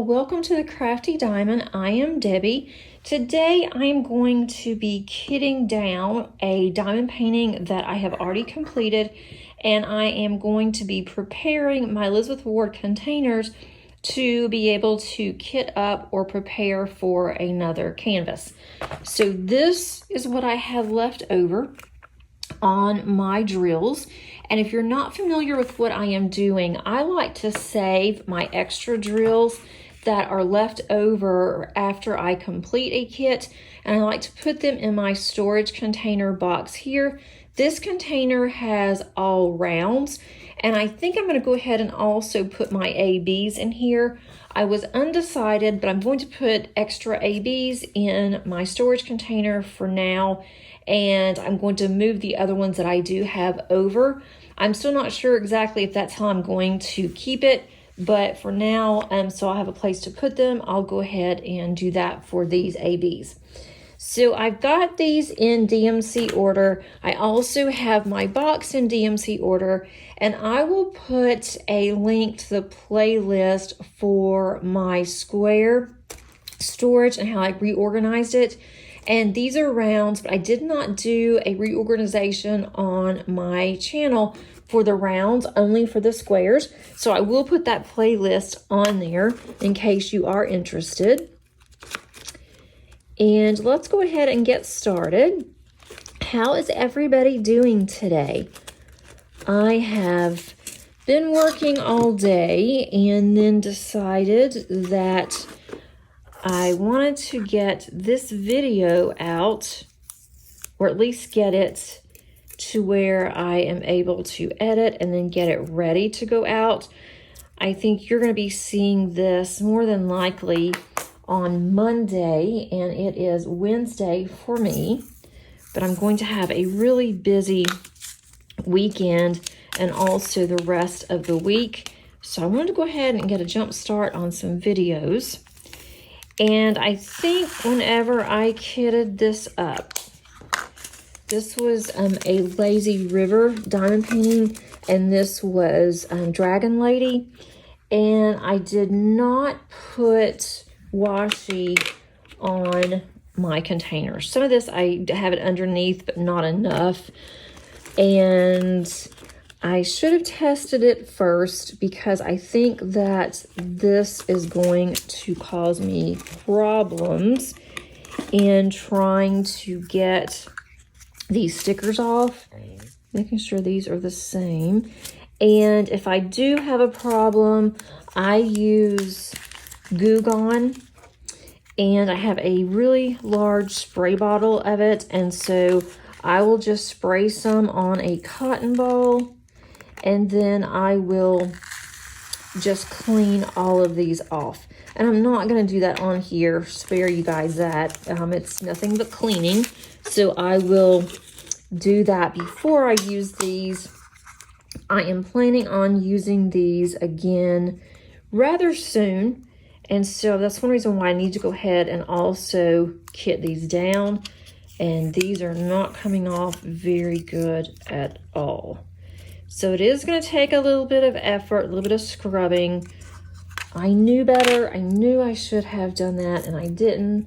welcome to the Crafty Diamond. I am Debbie. Today I am going to be kitting down a diamond painting that I have already completed, and I am going to be preparing my Elizabeth Ward containers to be able to kit up or prepare for another canvas. So this is what I have left over on my drills. And if you're not familiar with what I am doing, I like to save my extra drills that are left over after I complete a kit, and I like to put them in my storage container box here. This container has all rounds, and I think I'm going to go ahead and also put my ABs in here. I was undecided, but I'm going to put extra ABs in my storage container for now, and I'm going to move the other ones that I do have over. I'm still not sure exactly if that's how I'm going to keep it, but for now, so I have a place to put them, I'll go ahead and do that for these ABs. So I've got these in DMC order. I also have my box in DMC order, and I will put a link to the playlist for my square storage and how I reorganized it. And these are rounds, but I did not do a reorganization on my channel for the rounds, only for the squares. So I will put that playlist on there in case you are interested. And let's go ahead and get started. How is everybody doing today? I have been working all day and then decided that I wanted to get this video out, or at least get it to where I am able to edit and then get it ready to go out. I think you're going to be seeing this more than likely on Monday, and it is Wednesday for me, but I'm going to have a really busy weekend and also the rest of the week. So I wanted to go ahead and get a jump start on some videos. And I think whenever I kitted this up, this was a Lazy River diamond painting, and this was Dragon Lady. And I did not put washi on my containers. Some of this I have it underneath, but not enough. And I should have tested it first, because I think that this is going to cause me problems in trying to get these stickers off, making sure these are the same. And if I do have a problem, I use Goo Gone, and I have a really large spray bottle of it, and so I will just spray some on a cotton ball, and then I will just clean all of these off. And I'm not going to do that on here, spare you guys that. It's nothing but cleaning. So I will do that before I use these. I am planning on using these again rather soon. And so that's one reason why I need to go ahead and also kit these down. And these are not coming off very good at all. So it is going to take a little bit of effort, a little bit of scrubbing. I knew better. I knew I should have done that, and I didn't.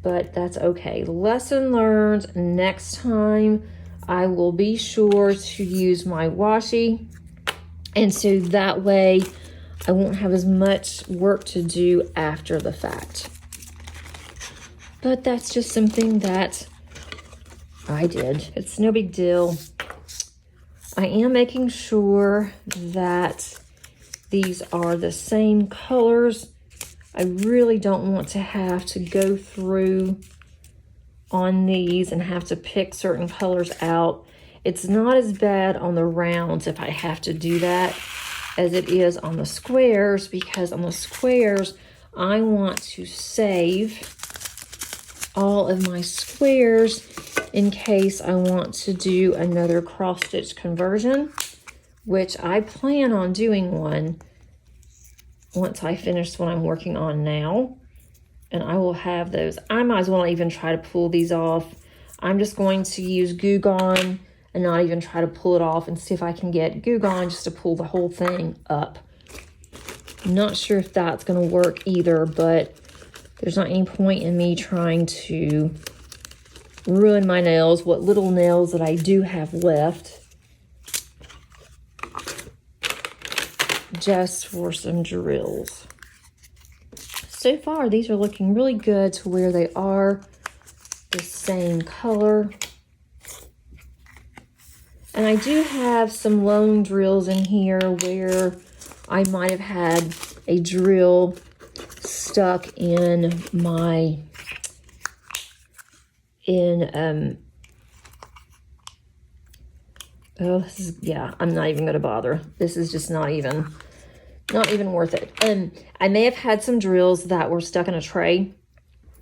But that's okay. Lesson learned. Next time, I will be sure to use my washi. And so that way, I won't have as much work to do after the fact. But that's just something that I did. It's no big deal. I am making sure that these are the same colors. I really don't want to have to go through on these and have to pick certain colors out. It's not as bad on the rounds if I have to do that as it is on the squares, because on the squares, I want to save all of my squares in case I want to do another cross stitch conversion, which I plan on doing one once I finish what I'm working on now. And I will have those. I might as well not even try to pull these off. I'm just going to use Goo Gone and not even try to pull it off and see if I can get Goo Gone just to pull the whole thing up. I'm not sure if that's going to work either, but there's not any point in me trying to ruin my nails, what little nails that I do have left, just for some drills. So far, these are looking really good to where they are the same color. And I do have some lone drills in here where I might have had a drill stuck in my, oh, this is, yeah, I'm not even going to bother. This is just not even worth it. And I may have had some drills that were stuck in a tray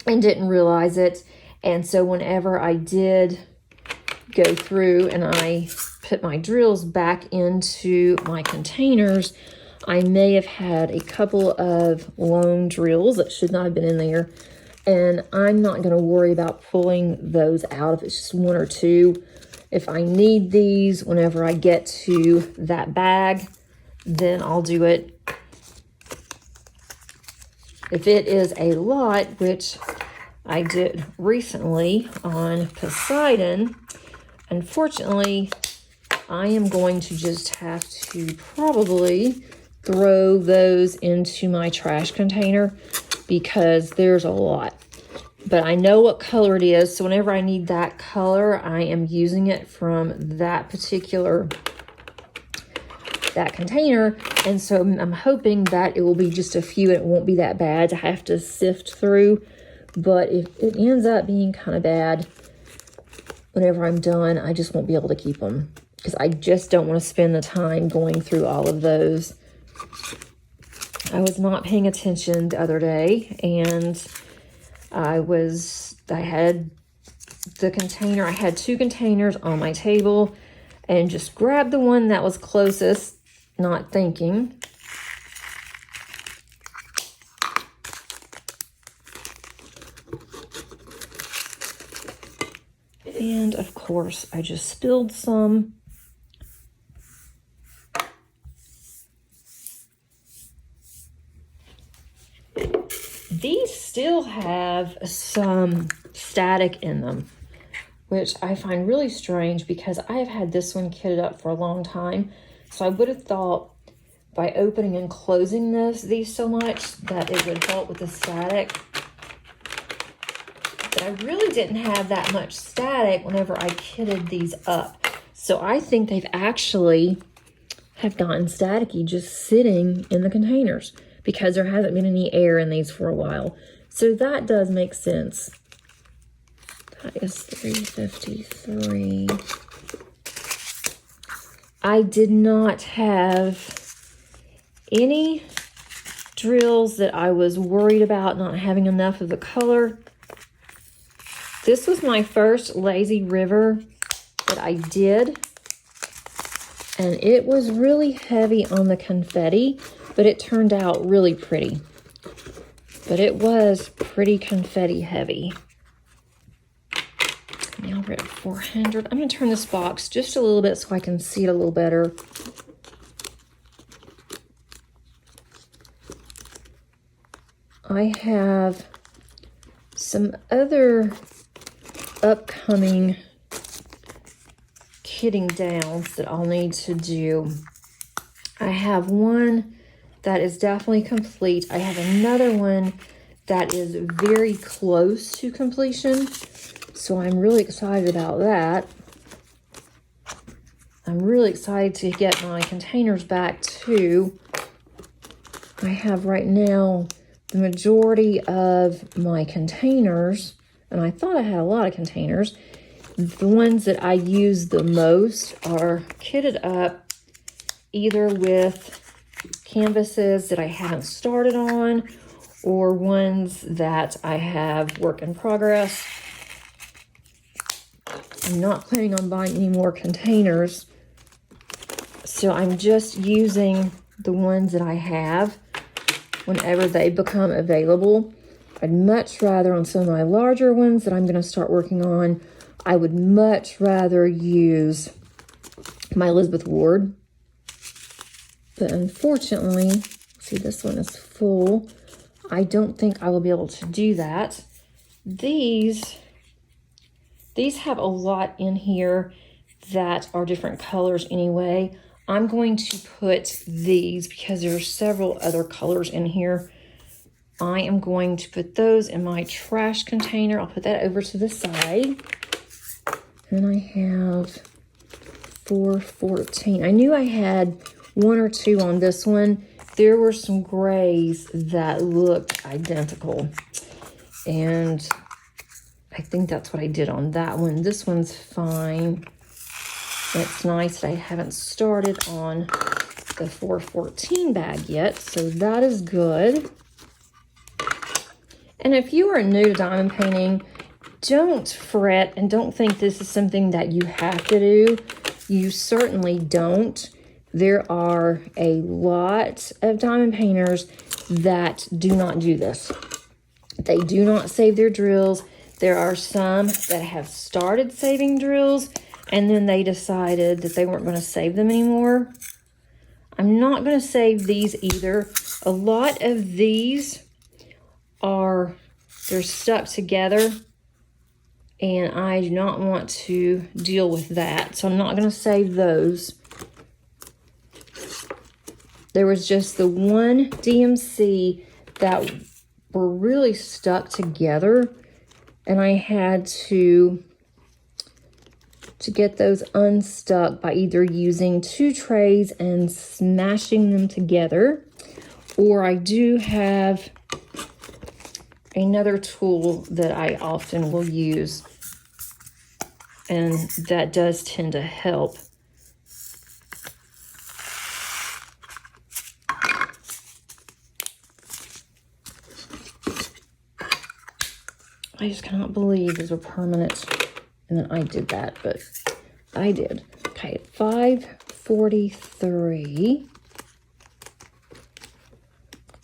and didn't realize it. And so whenever I did go through and I put my drills back into my containers, I may have had a couple of lone drills that should not have been in there. And I'm not going to worry about pulling those out if it's just one or two. If I need these whenever I get to that bag, then I'll do it. If it is a lot, which I did recently on Poseidon, unfortunately, I am going to just have to probably throw those into my trash container because there's a lot. But I know what color it is, so whenever I need that color, I am using it from that particular container. And so I'm hoping that it will be just a few and it won't be that bad to have to sift through. But if it ends up being kind of bad, whenever I'm done, I just won't be able to keep them because I just don't want to spend the time going through all of those. I was not paying attention the other day, and I had the container, I had two containers on my table and just grabbed the one that was closest, not thinking. And of course, I just spilled some. These still have some static in them, which I find really strange because I have had this one kitted up for a long time. So I would have thought by opening and closing these so much that it would help with the static. But I really didn't have that much static whenever I kitted these up. So I think they've actually have gotten staticky just sitting in the containers because there hasn't been any air in these for a while. So that does make sense. That is $3.53. I did not have any drills that I was worried about not having enough of the color. This was my first lazy river that I did, and it was really heavy on the confetti, but it turned out really pretty. But it was pretty confetti heavy. Now we're at 400. I'm going to turn this box just a little bit so I can see it a little better. I have some other upcoming kitting downs that I'll need to do. I have one that is definitely complete. I have another one that is very close to completion. So I'm really excited about that. I'm really excited to get my containers back too. I have right now the majority of my containers, and I thought I had a lot of containers. The ones that I use the most are kitted up either with canvases that I haven't started on or ones that I have work in progress. I'm not planning on buying any more containers, so I'm just using the ones that I have whenever they become available. I'd much rather, on some of my larger ones that I'm going to start working on, I would much rather use my Elizabeth Ward. But unfortunately, See, this one is full. I don't think I will be able to do that. These have a lot in here that are different colors anyway. I'm going to put these, because there are several other colors in here, I am going to put those in my trash container. I'll put that over to the side. And I have 414. I knew I had 1 or 2 on this one. There were some grays that looked identical. And I think that's what I did on that one. This one's fine. It's nice that I haven't started on the 414 bag yet, so that is good. And if you are new to diamond painting, don't fret and don't think this is something that you have to do. You certainly don't. There are a lot of diamond painters that do not do this. They do not save their drills. There are some that have started saving drills and then they decided that they weren't going to save them anymore. I'm not going to save these either. A lot of these they're stuck together, and I do not want to deal with that, so I'm not going to save those. There was just the one DMC that were really stuck together, and I had to get those unstuck by either using 2 trays and smashing them together, or I do have another tool that I often will use, and that does tend to help. I just cannot believe these were permanent. And then I did that, but I did. Okay, 543.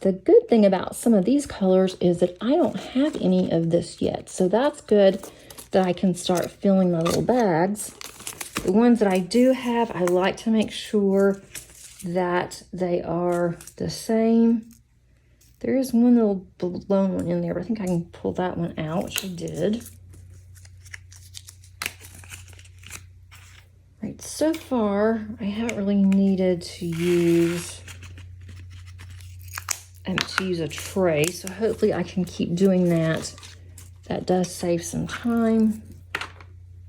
The good thing about some of these colors is that I don't have any of this yet. So that's good that I can start filling my little bags. The ones that I do have, I like to make sure that they are the same. There is one little blown one in there, but I think I can pull that one out, which I did. Right, so far, I haven't really needed to use a tray, so hopefully I can keep doing that. That does save some time.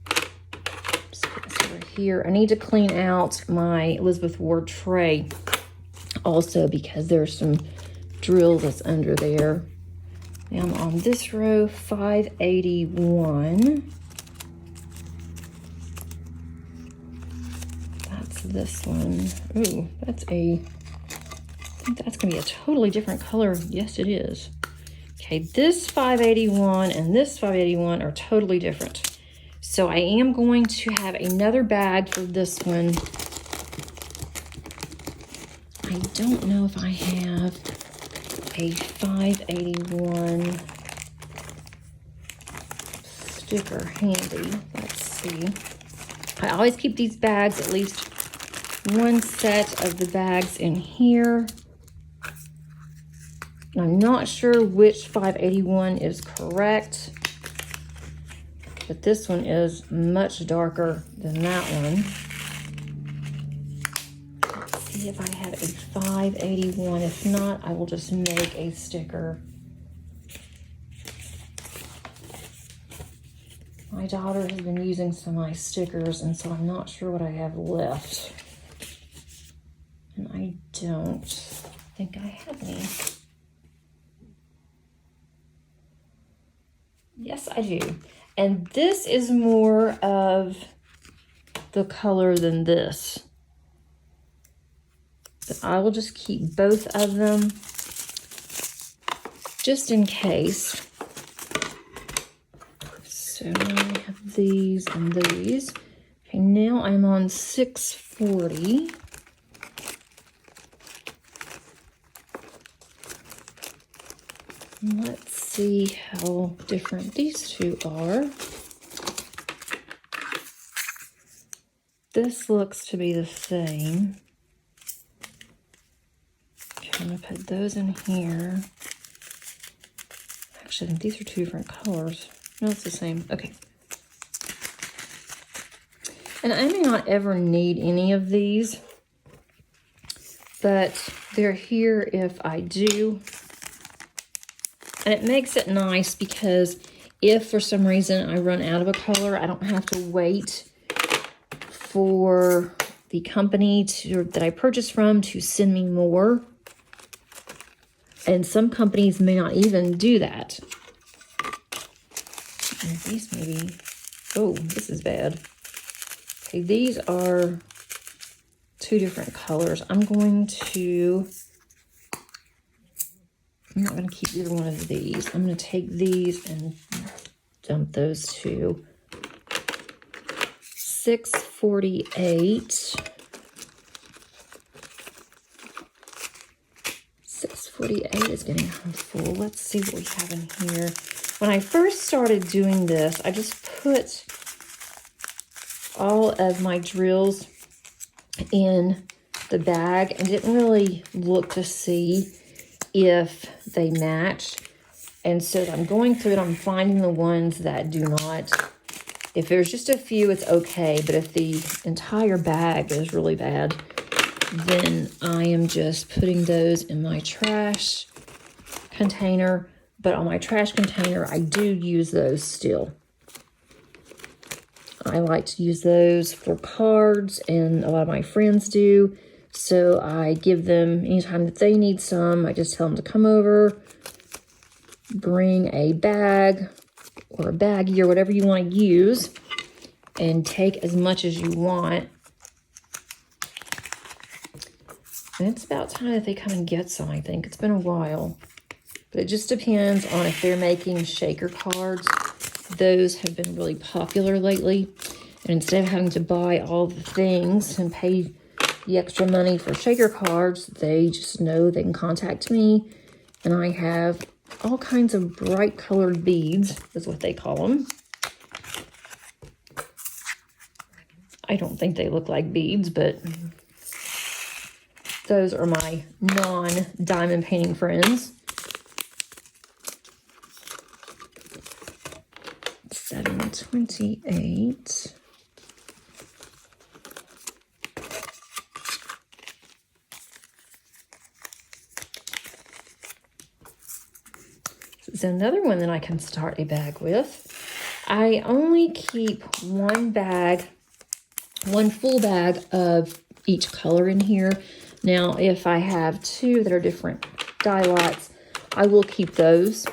Just put this over here. I need to clean out my Elizabeth Ward tray also, because there's some drill that's under there. Now I'm on this row, 581. That's this one. Ooh, I think that's gonna be a totally different color. Yes, it is. Okay, this 581 and this 581 are totally different. So I am going to have another bag for this one. I don't know if I have a 581 sticker handy. Let's see. I always keep these bags, at least one set of the bags in here. I'm not sure which 581 is correct, but this one is much darker than that one. Let's see if I have a 581. If not, I will just make a sticker. My daughter has been using some of my stickers, and so I'm not sure what I have left. And I don't think I have any. Yes, I do. And this is more of the color than this. But I will just keep both of them just in case. So I have these and these. Okay, now I'm on 640. Let's see how different these two are. This looks to be the same. Okay, I'm going to put those in here. Actually, I think these are two different colors. No, it's the same. Okay. And I may not ever need any of these, but they're here if I do. And it makes it nice because if for some reason I run out of a color, I don't have to wait for the company that I purchased from to send me more. And some companies may not even do that. And these maybe, oh, this is bad. Okay, these are two different colors. I'm not going to keep either one of these. I'm going to take these and dump those to 648. 648 is getting full. Let's see what we have in here. When I first started doing this, I just put all of my drills in the bag and didn't really look to see if they matched. And so I'm going through it, I'm finding the ones that do not. If there's just a few, it's okay. But if the entire bag is really bad, then I am just putting those in my trash container. But on my trash container, I do use those still. I like to use those for cards, and a lot of my friends do. So I give them, anytime that they need some, I just tell them to come over, bring a bag or a baggie or whatever you want to use, and take as much as you want. And it's about time that they come and get some, I think. It's been a while. But it just depends on if they're making shaker cards. Those have been really popular lately. And instead of having to buy all the things and pay the extra money for shaker cards, they just know they can contact me. And I have all kinds of bright colored beads, is what they call them. I don't think they look like beads, but those are my non-diamond painting friends. 728. This is another one that I can start a bag with. I only keep one full bag of each color in here. Now, if I have two that are different dye lots, I will keep those.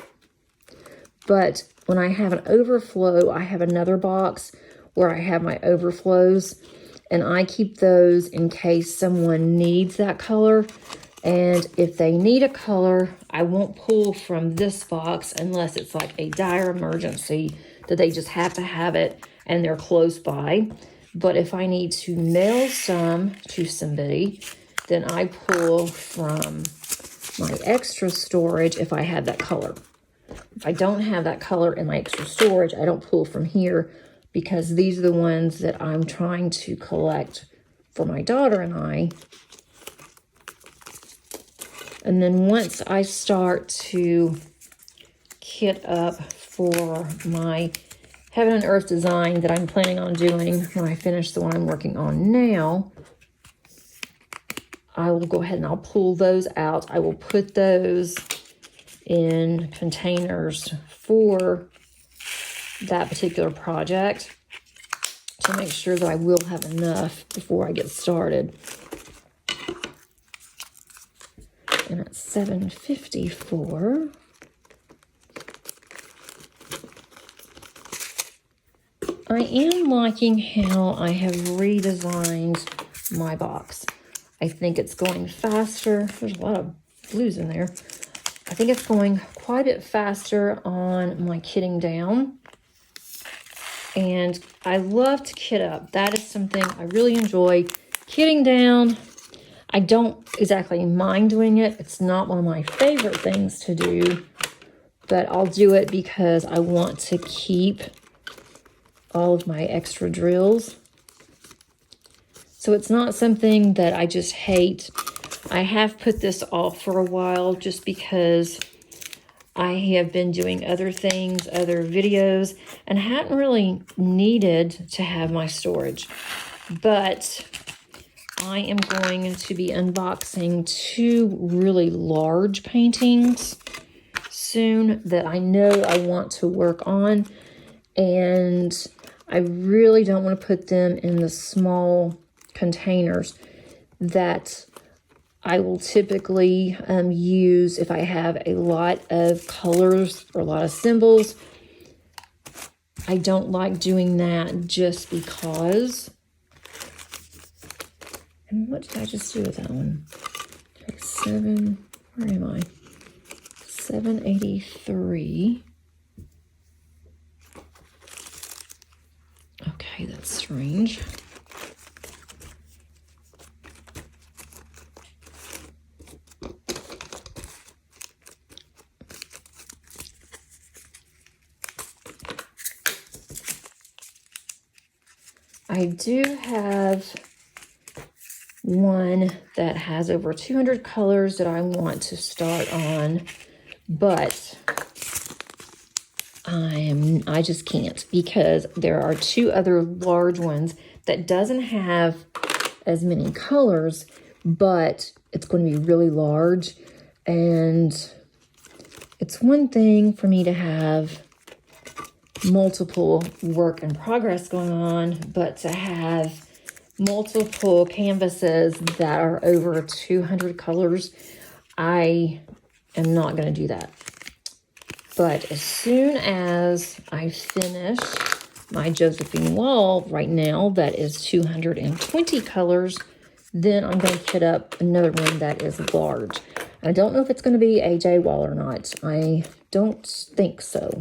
But when I have an overflow, I have another box where I have my overflows, and I keep those in case someone needs that color. And if they need a color, I won't pull from this box unless it's like a dire emergency that they just have to have it and they're close by. But if I need to mail some to somebody, then I pull from my extra storage if I have that color. If I don't have that color in my extra storage, I don't pull from here because these are the ones that I'm trying to collect for my daughter and I. And then once I start to kit up for my Heaven and Earth design that I'm planning on doing when I finish the one I'm working on now, I will go ahead and I'll pull those out. I will put those in containers for that particular project to make sure that I will have enough before I get started. And at 754, I am liking how I have redesigned my box. I think it's going faster. There's a lot of blues in there. I think it's going quite a bit faster on my kitting down. And I love to kit up. That is something I really enjoy. Kitting down, I don't exactly mind doing it. It's not one of my favorite things to do, but I'll do it because I want to keep all of my extra drills. So it's not something that I just hate. I have put this off for a while just because I have been doing other things, other videos, and hadn't really needed to have my storage. But I am going to be unboxing 2 really large paintings soon that I know I want to work on, and I really don't want to put them in the small containers that I will typically use if I have a lot of colors or a lot of symbols. I don't like doing that just because. And what did I just do with that one? Okay, where am I? 783. Okay, that's strange. I do have one that has over 200 colors that I want to start on, but I just can't because there are 2 other large ones that doesn't have as many colors, but it's going to be really large. And it's one thing for me to have multiple work in progress going on, but to have multiple canvases that are over 200 colors, I am not going to do that. But as soon as I finish my Josephine wall right now, that is 220 colors, then I'm going to put up another one that is large. I don't know if it's going to be a J wall or not. I don't think so,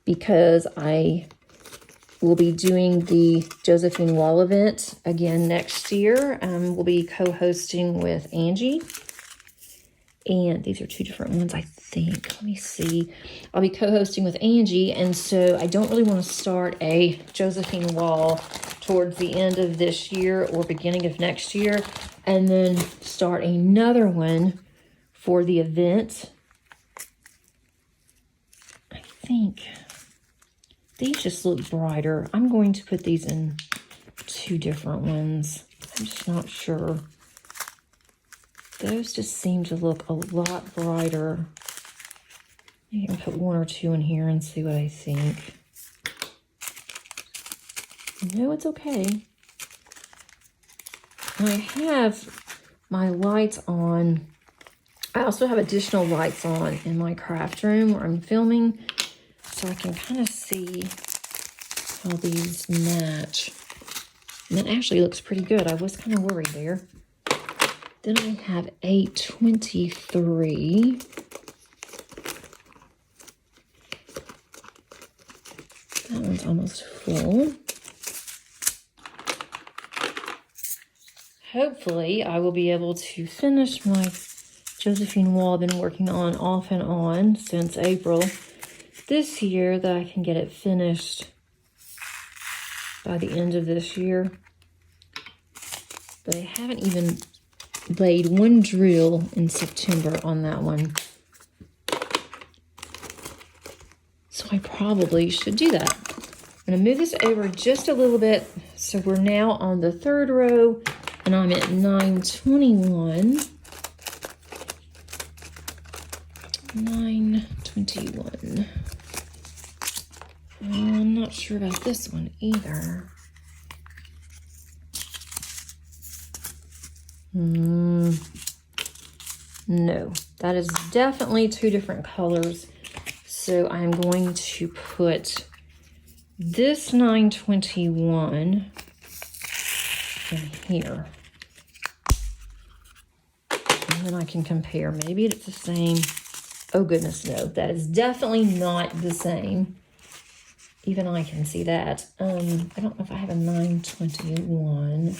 because I will be doing the Josephine wall event again next year. We'll be co-hosting with Angie. And these are 2 different ones, I think. Let me see. I'll be co-hosting with Angie, and so I don't really want to start a Josephine wall towards the end of this year or beginning of next year, and then start another one for the event. I think these just look brighter. I'm going to put these in 2 different ones. I'm just not sure. Those just seem to look a lot brighter. You can put 1 or 2 in here and see what I think. No, it's okay. I have my lights on. I also have additional lights on in my craft room where I'm filming, so I can kind of see how these match. And that actually looks pretty good. I was kind of worried there. Then I have 823. That one's almost full. Hopefully, I will be able to finish my Josephine wall I've been working on off and on since April this year, that I can get it finished by the end of this year. But I haven't even laid 1 drill in September on that one. So I probably should do that. I'm going to move this over just a little bit. So we're now on the 3rd row, and I'm at 921. 921. I'm not sure about this one either. No, that is definitely 2 different colors. So I'm going to put this 921 in here. And then I can compare. Maybe it's the same. Oh goodness, no, that is definitely not the same. Even I can see that. I don't know if I have a 921.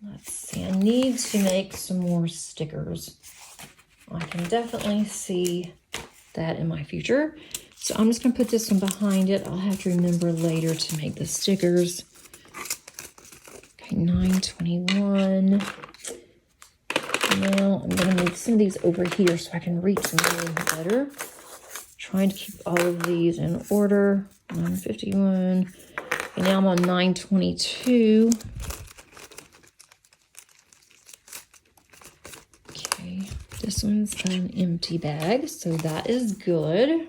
Let's see, I need to make some more stickers. I can definitely see that in my future. So I'm just going to put this one behind it. I'll have to remember later to make the stickers. Okay, 921. Now I'm going to move some of these over here so I can reach them a little better. Trying to keep all of these in order. 951. And now I'm on 922. Okay, this one's an empty bag, so that is good.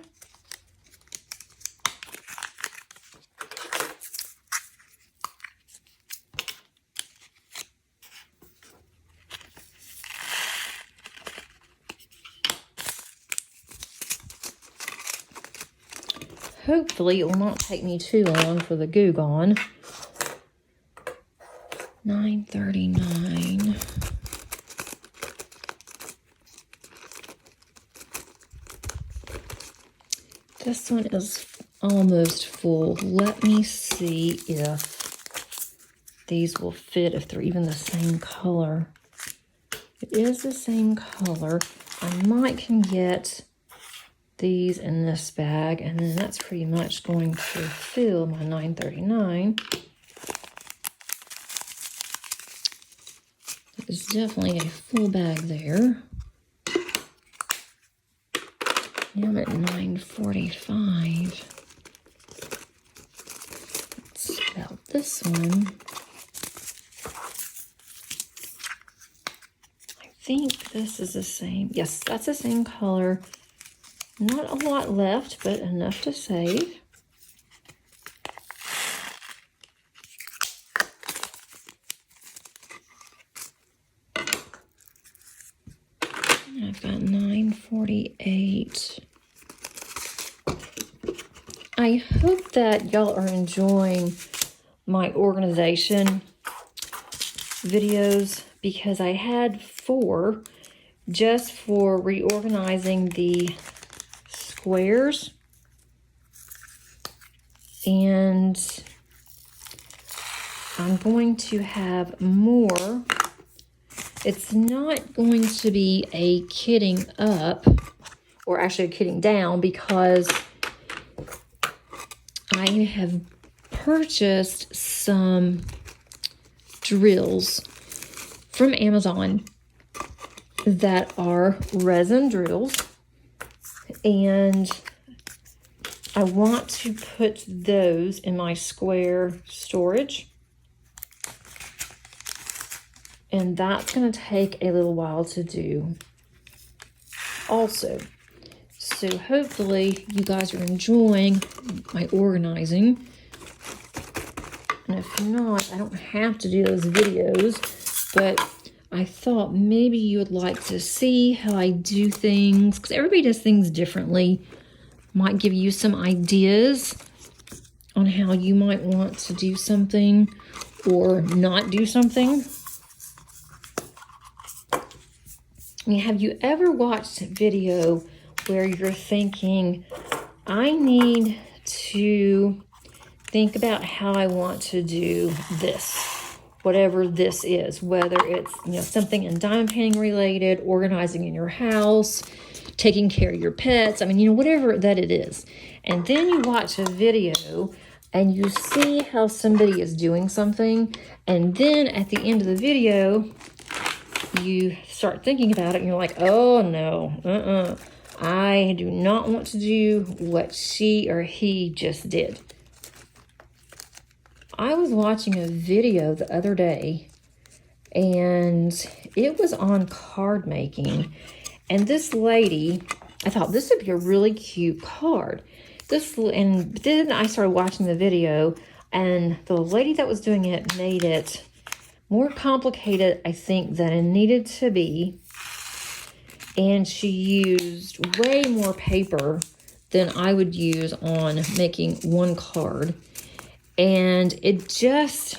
Hopefully, it will not take me too long for the glue gone. 939. This one is almost full. Let me see if these will fit, if they're even the same color. It is the same color. I might can get these in this bag, and then that's pretty much going to fill my 939. It's definitely a full bag there. Now I'm at 945. Let's about this one. I think this is the same. Yes, that's the same color. Not a lot left, but enough to save. And I've got 948. I hope that y'all are enjoying my organization videos, because I had 4 just for reorganizing the squares, and I'm going to have more. It's not going to be a kitting up, or actually a kitting down, because I have purchased some drills from Amazon that are resin drills. And I want to put those in my square storage. And that's going to take a little while to do also. So hopefully you guys are enjoying my organizing. And if not, I don't have to do those videos, but I thought maybe you would like to see how I do things, because everybody does things differently. Might give you some ideas on how you might want to do something or not do something. I mean, have you ever watched a video where you're thinking, I need to think about how I want to do this? Whatever this is, whether it's, you know, something in diamond painting related, organizing in your house, taking care of your pets. I mean, you know, whatever that it is. And then you watch a video and you see how somebody is doing something. And then at the end of the video, you start thinking about it and you're like, oh no, I do not want to do what she or he just did. I was watching a video the other day, and it was on card making. And this lady, I thought this would be a really cute card. And then I started watching the video, and the lady that was doing it made it more complicated, I think, than it needed to be. And she used way more paper than I would use on making one card. And it just,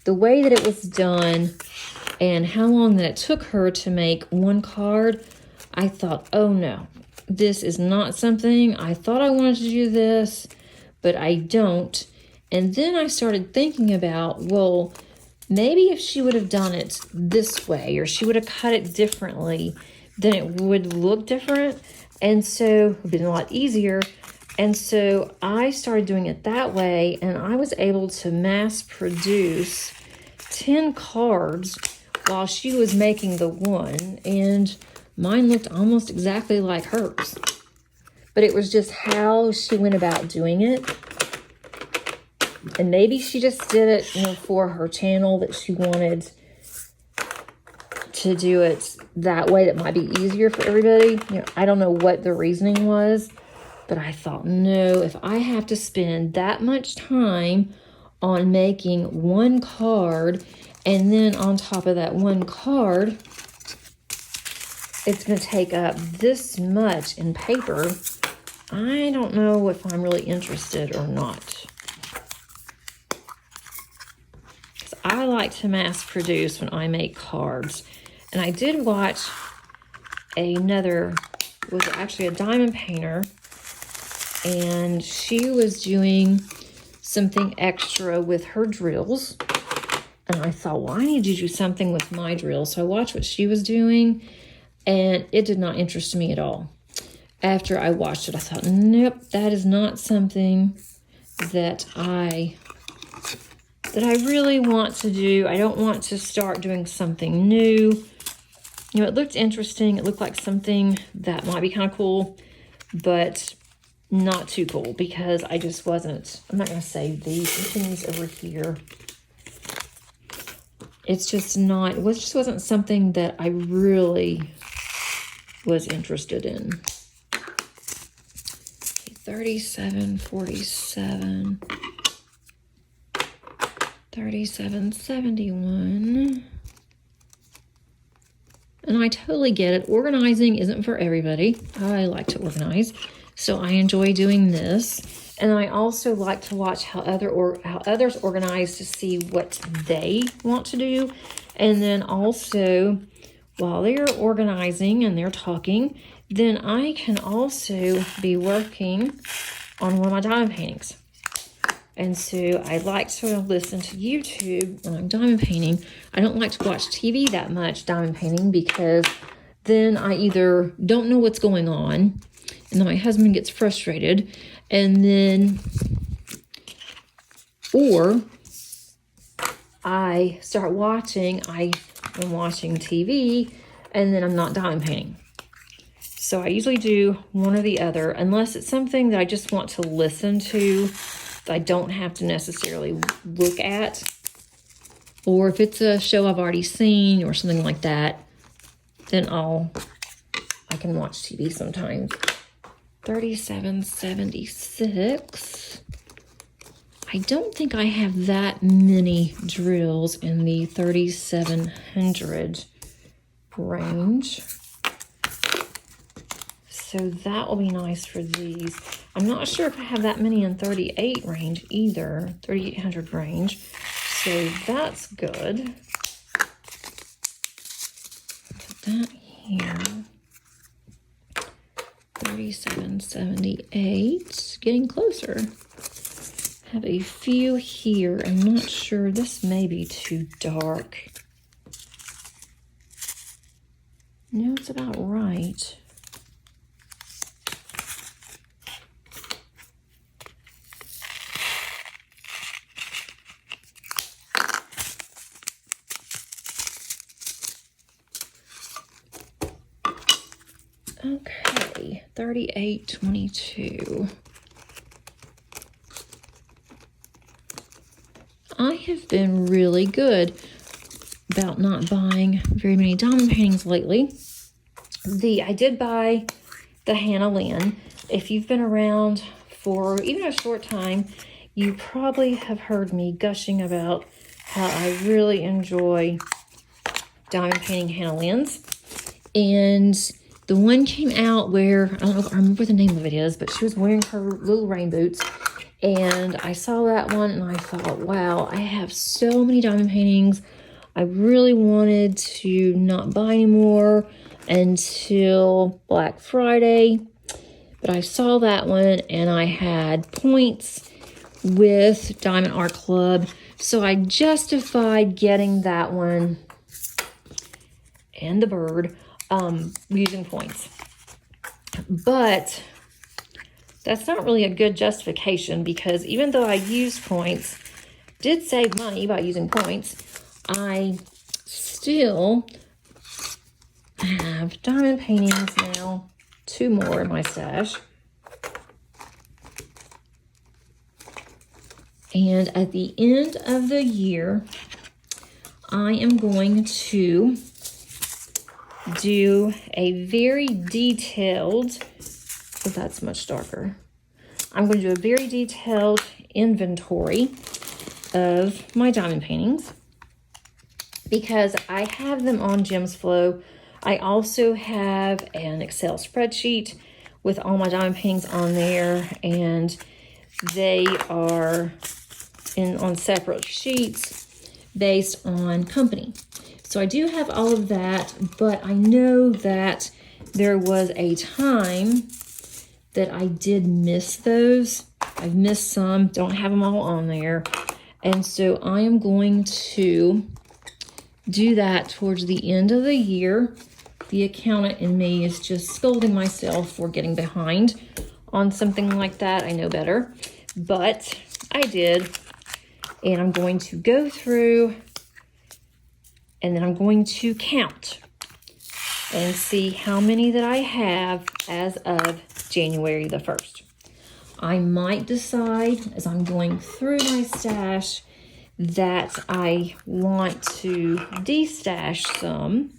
the way that it was done and how long that it took her to make one card, I thought, oh no, this is not something, I thought I wanted to do this, but I don't. And then I started thinking about, well, maybe if she would have done it this way, or she would have cut it differently, then it would look different. And so it would have been a lot easier. And so I started doing it that way, and I was able to mass produce 10 cards while she was making the one, and mine looked almost exactly like hers. But it was just how she went about doing it. And maybe she just did it, you know, for her channel, that she wanted to do it that way. That might be easier for everybody. You know, I don't know what the reasoning was, but I thought, no, if I have to spend that much time on making one card, and then on top of that one card, it's going to take up this much in paper, I don't know if I'm really interested or not. Because I like to mass produce when I make cards. And I did watch another, was actually a diamond painter, and she was doing something extra with her drills. And I thought, well, I need to do something with my drills. So I watched what she was doing, and it did not interest me at all. After I watched it, I thought, nope, that is not something that I really want to do. I don't want to start doing something new. You know, it looked interesting. It looked like something that might be kind of cool, but not too cool, because I just wasn't, I'm not going to save these. These over here. It's just not, it just wasn't something that I really was interested in. Okay, 37.47, 37.71. And I totally get it. Organizing isn't for everybody. I like to organize, so I enjoy doing this. And I also like to watch how others organize to see what they want to do. And then also, while they're organizing and they're talking, then I can also be working on one of my diamond paintings. And so I like to listen to YouTube when I'm diamond painting. I don't like to watch TV that much diamond painting, because then I either don't know what's going on, and then my husband gets frustrated, and then, or I start watching, I am watching TV, and then I'm not diamond painting. So I usually do one or the other, unless it's something that I just want to listen to, that I don't have to necessarily look at. Or if it's a show I've already seen or something like that, then I can watch TV sometimes. 37.76. I don't think I have that many drills in the 3700 range. So that will be nice for these. I'm not sure if I have that many in 38 range either, 3800 range. So that's good. Put that here. 37.78, getting closer. Have a few here. I'm not sure. This may be too dark. No, it's about right. Okay, 38.22. I have been really good about not buying very many diamond paintings lately. I did buy the Hannah Lynn. If you've been around for even a short time, you probably have heard me gushing about how I really enjoy diamond painting Hannah Lynn's. And the one came out where, I don't know if I remember what the name of it is, but she was wearing her little rain boots. And I saw that one and I thought, wow, I have so many diamond paintings. I really wanted to not buy any more until Black Friday. But I saw that one and I had points with Diamond Art Club. So I justified getting that one and the bird using points. But that's not really a good justification, because even though I used points, did save money by using points, I still have diamond paintings now, 2 more in my stash. And at the end of the year, I am going to do a very detailed, oh, that's much darker. I'm going to do a very detailed inventory of my diamond paintings because I have them on Gems Flow. I also have an Excel spreadsheet with all my diamond paintings on there, and they are on separate sheets based on company. So I do have all of that, but I know that there was a time that I did miss those. I've missed some, don't have them all on there. And so I am going to do that towards the end of the year. The accountant in me is just scolding myself for getting behind on something like that. I know better, but I did. And I'm going to go through and then I'm going to count and see how many that I have as of January the 1st. I might decide as I'm going through my stash that I want to destash some.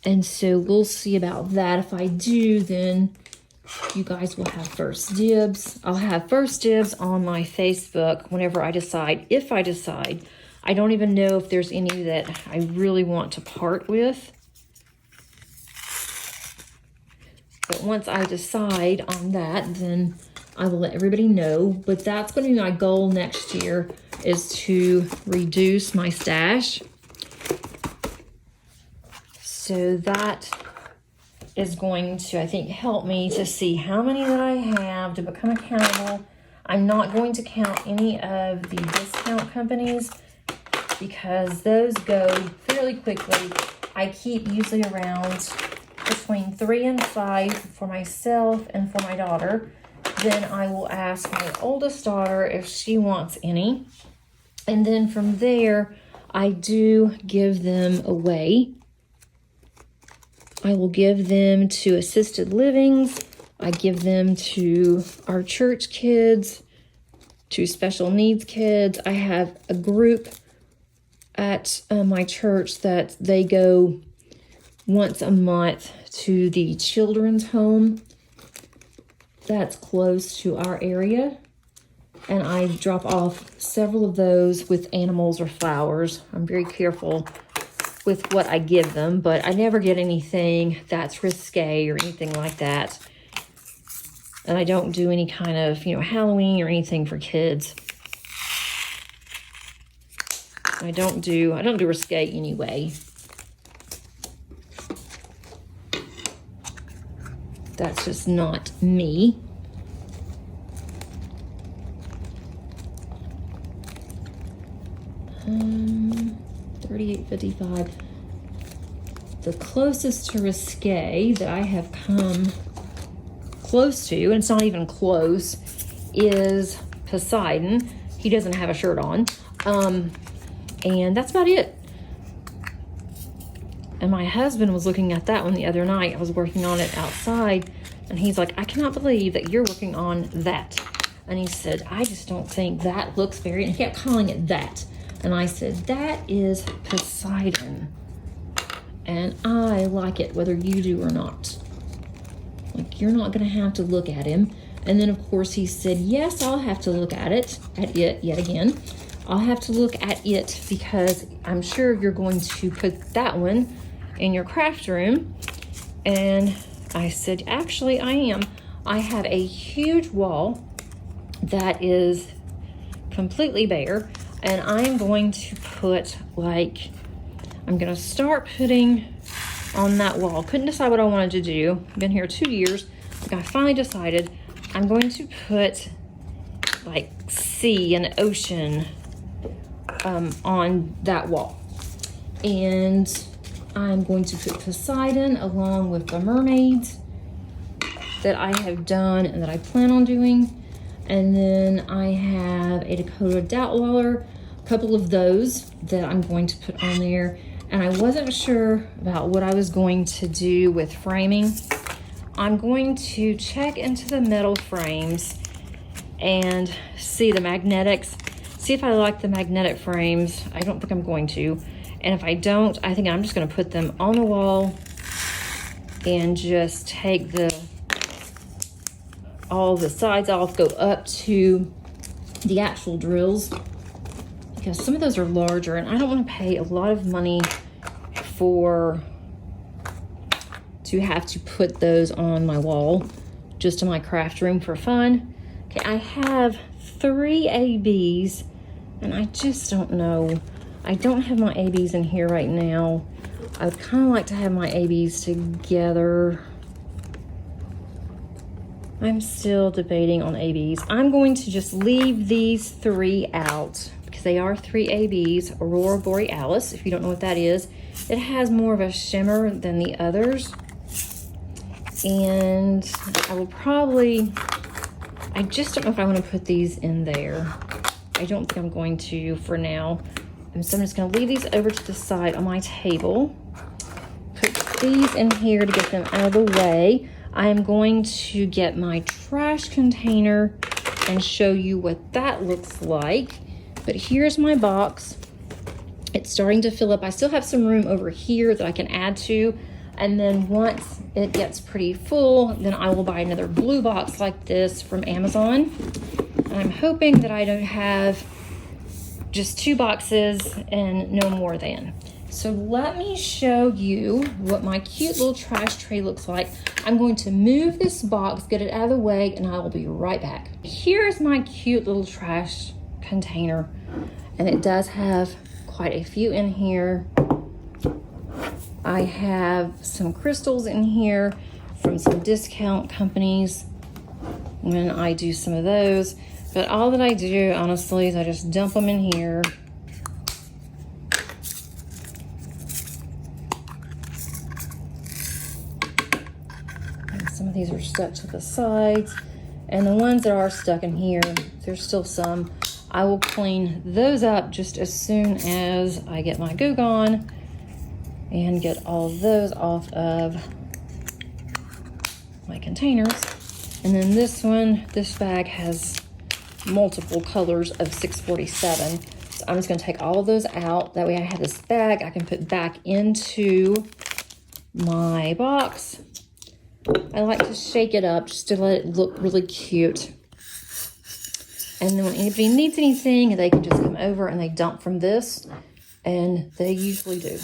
And so we'll see about that. If I do, then you guys will have first dibs. I'll have first dibs on my Facebook whenever I decide, if I decide. I don't even know if there's any that I really want to part with. But once I decide on that, then I will let everybody know. But that's going to be my goal next year, is to reduce my stash. So that is going to, I think, help me to see how many that I have to become accountable. I'm not going to count any of the discount companies because those go fairly quickly. I keep usually around between 3 and 5 for myself and for my daughter. Then I will ask my oldest daughter if she wants any. And then from there, I do give them away. I will give them to assisted livings. I give them to our church kids, to special needs kids. I have a group at my church that they go once a month to the children's home that's close to our area. And I drop off several of those with animals or flowers. I'm very careful with what I give them, but I never get anything that's risque or anything like that. And I don't do any kind of, Halloween or anything for kids. I don't do risque anyway. That's just not me. $38.55. The closest to risque that I have come close to, and it's not even close, is Poseidon. He doesn't have a shirt on. And that's about it. And my husband was looking at that one the other night. I was working on it outside, and he's like, I cannot believe that you're working on that. And he said, I just don't think that looks very, and he kept calling it that. And I said, that is Poseidon. And I like it, whether you do or not. Like, you're not going to have to look at him. And then, of course, he said, yes, I'll have to look at it yet again. I'll have to look at it because I'm sure you're going to put that one in your craft room. And I said, actually, I am. I have a huge wall that is completely bare. And I'm going to put, I'm going to start putting on that wall. Couldn't decide what I wanted to do. I've been here 2 years. I finally decided I'm going to put, sea and ocean on that wall. And I'm going to put Poseidon along with the mermaids that I have done and that I plan on doing. And then I have a Dakota Doubtwaller couple of those that I'm going to put on there. And I wasn't sure about what I was going to do with framing. I'm going to check into the metal frames and see the magnetics, see if I like the magnetic frames. I don't think I'm going to. And if I don't, I think I'm just gonna put them on the wall and just take all the sides off, go up to the actual drills, because some of those are larger and I don't want to pay a lot of money to have to put those on my wall, just in my craft room for fun. Okay, I have 3 ABs and I just don't know. I don't have my ABs in here right now. I would kind of like to have my ABs together. I'm still debating on ABs. I'm going to just leave these 3 out because they are 3 ABs. Aurora Borealis, if you don't know what that is. It has more of a shimmer than the others. And I will probably, I just don't know if I want to put these in there. I don't think I'm going to for now. And so I'm just going to leave these over to the side on my table. Put these in here to get them out of the way. I am going to get my trash container and show you what that looks like. But here's my box. It's starting to fill up. I still have some room over here that I can add to. And then once it gets pretty full, then I will buy another blue box like this from Amazon. And I'm hoping that I don't have just 2 boxes and no more than. So let me show you what my cute little trash tray looks like. I'm going to move this box, get it out of the way, and I will be right back. Here's my cute little trash container. And it does have quite a few in here. I have some crystals in here from some discount companies when I do some of those. But all that I do, honestly, is I just dump them in here. And some of these are stuck to the sides. And the ones that are stuck in here, there's still some. I will clean those up just as soon as I get my Goo Gone and get all those off of my containers. And then this one, this bag has multiple colors of 647. So I'm just gonna take all of those out. That way I have this bag I can put back into my box. I like to shake it up just to let it look really cute. And then when anybody needs anything, they can just come over and they dump from this, and they usually do.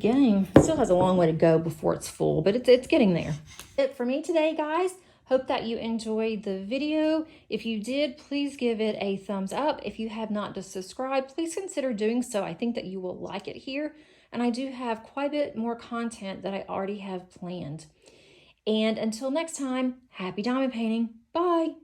It still has a long way to go before it's full, but it's getting there. That's it for me today, guys. Hope that you enjoyed the video. If you did, please give it a thumbs up. If you have not subscribed, please consider doing so. I think that you will like it here. And I do have quite a bit more content that I already have planned. And until next time, happy diamond painting. Bye.